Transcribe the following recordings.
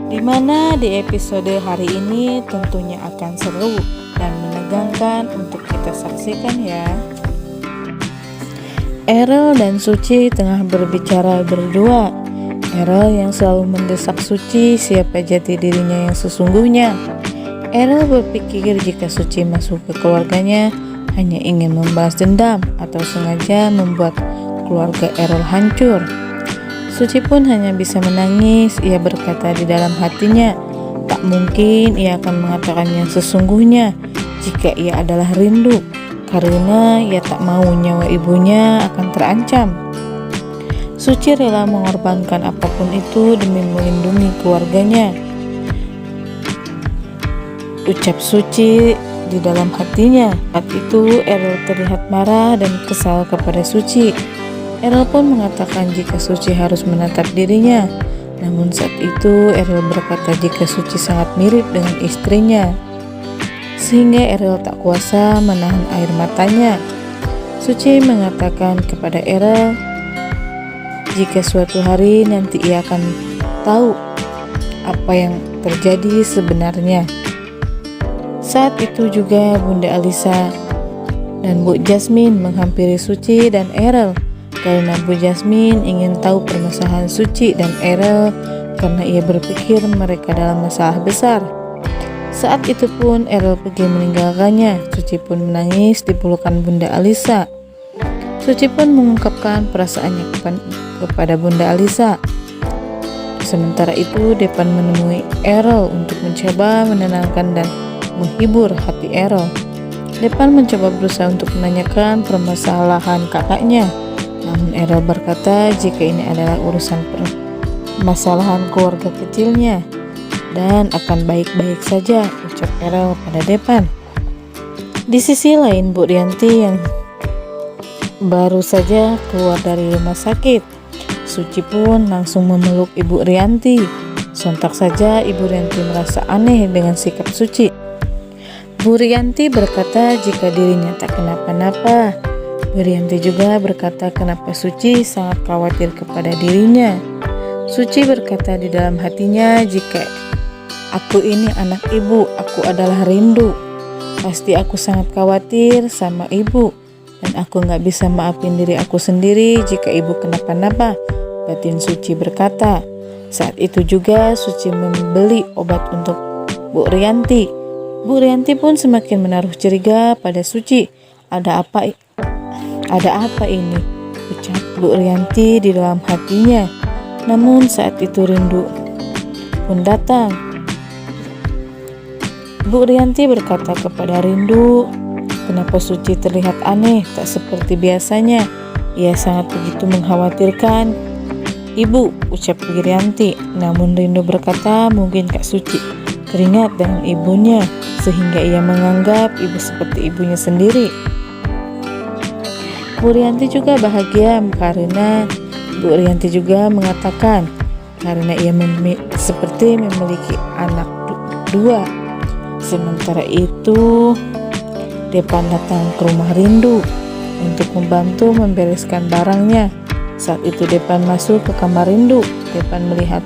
Dimana di episode hari ini tentunya akan seru dan menegangkan untuk kita saksikan ya. Errol dan Suci tengah berbicara berdua. Errol yang selalu mendesak Suci siapa jati dirinya yang sesungguhnya. Errol berpikir jika Suci masuk ke keluarganya hanya ingin membalas dendam atau sengaja membuat keluarga Errol hancur. Suci pun hanya bisa menangis. Ia berkata di dalam hatinya, tak mungkin ia akan mengatakan yang sesungguhnya jika ia adalah rindu, karena ia tak mau nyawa ibunya akan terancam. Suci rela mengorbankan apapun itu demi melindungi keluarganya, ucap Suci di dalam hatinya. Saat itu Errol terlihat marah dan kesal kepada Suci. Errol pun mengatakan jika Suci harus menatap dirinya. Namun saat itu Errol berkata jika Suci sangat mirip dengan istrinya, sehingga Errol tak kuasa menahan air matanya. Suci mengatakan kepada Errol jika suatu hari nanti ia akan tahu apa yang terjadi sebenarnya. Saat itu juga Bunda Alisa dan Bu Jasmine menghampiri Suci dan Errol karena Bu Jasmine ingin tahu permasalahan Suci dan Errol karena ia berpikir mereka dalam masalah besar. Saat itu pun Errol pergi meninggalkannya. Suci pun menangis di pelukan Bunda Alisa. Suci pun mengungkapkan perasaannya kepada Bunda Alisa. Sementara itu Depan menemui Errol untuk mencoba menenangkan dan menghibur hati Errol. Depan mencoba berusaha untuk menanyakan permasalahan kakaknya. Namun Errol berkata jika ini adalah urusan permasalahan keluarga kecilnya dan akan baik-baik saja, ucap Errol pada Depan. Di sisi lain Bu Rianti yang baru saja keluar dari rumah sakit. Suci pun langsung memeluk Ibu Rianti. Sontak saja Ibu Rianti merasa aneh dengan sikap Suci. Bu Rianti berkata jika dirinya tak kenapa-napa. Bu Rianti juga berkata kenapa Suci sangat khawatir kepada dirinya. Suci berkata di dalam hatinya jika aku ini anak ibu, aku adalah rindu. Pasti aku sangat khawatir sama ibu dan aku gak bisa maafin diri aku sendiri jika ibu kenapa-napa, batin Suci berkata. Saat itu juga Suci membeli obat untuk Bu Rianti. Bu Rianti pun semakin menaruh curiga pada Suci. Ada apa ini? Ucap Bu Rianti di dalam hatinya. Namun saat itu rindu pun datang. Bu Rianti berkata kepada Rindu, kenapa Suci terlihat aneh, tak seperti biasanya. Ia sangat begitu mengkhawatirkan ibu, ucap Bu Rianti. Namun Rindu berkata mungkin Kak Suci teringat dengan ibunya sehingga ia menganggap ibu seperti ibunya sendiri. Bu Rianti juga bahagia karena Bu Rianti juga mengatakan karena ia seperti memiliki anak dua. Sementara itu Depan datang ke rumah Rindu untuk membantu membereskan barangnya. Saat itu Depan masuk ke kamar Rindu. Depan melihat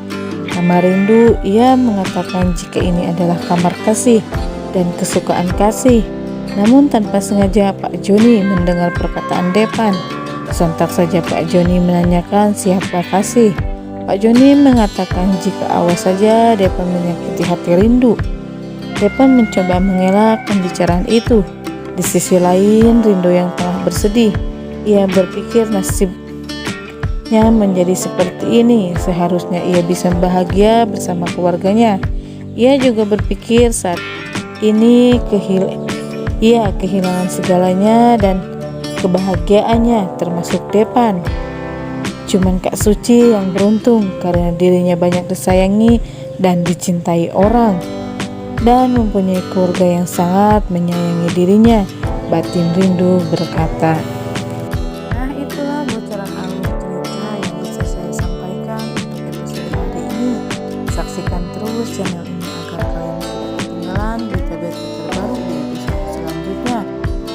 kamar Rindu. Ia mengatakan jika ini adalah kamar Kasih dan kesukaan Kasih. Namun tanpa sengaja Pak Joni mendengar perkataan Depan. Sontak saja Pak Joni menanyakan siapa Kasih. Pak Joni mengatakan jika awas saja Depan menyakiti hati Rindu. Depan mencoba mengelak pembicaraan itu. Di sisi lain Rindu yang tengah bersedih. Ia berpikir nasibnya menjadi seperti ini. Seharusnya ia bisa bahagia bersama keluarganya. Ia juga berpikir saat ini ia kehilangan segalanya dan kebahagiaannya termasuk Depan. Cuman Kak Suci yang beruntung karena dirinya banyak disayangi dan dicintai orang dan mempunyai keluarga yang sangat menyayangi dirinya, batin Rindu berkata. Nah, itulah bocoran alur cerita yang bisa saya sampaikan untuk episode hari ini. Saksikan terus channel ini agar kalian tidak ketinggalan berita-berita terbaru di episode selanjutnya.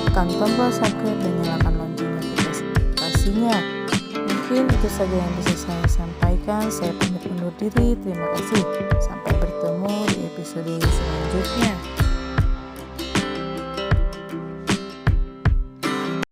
Tekan tombol subscribe dan nyalakan lonceng notifikasinya. Mungkin itu saja yang bisa saya sampaikan. mendengarkan. Saya pamit undur diri. Terima kasih. Sampai bertemu di episode selanjutnya.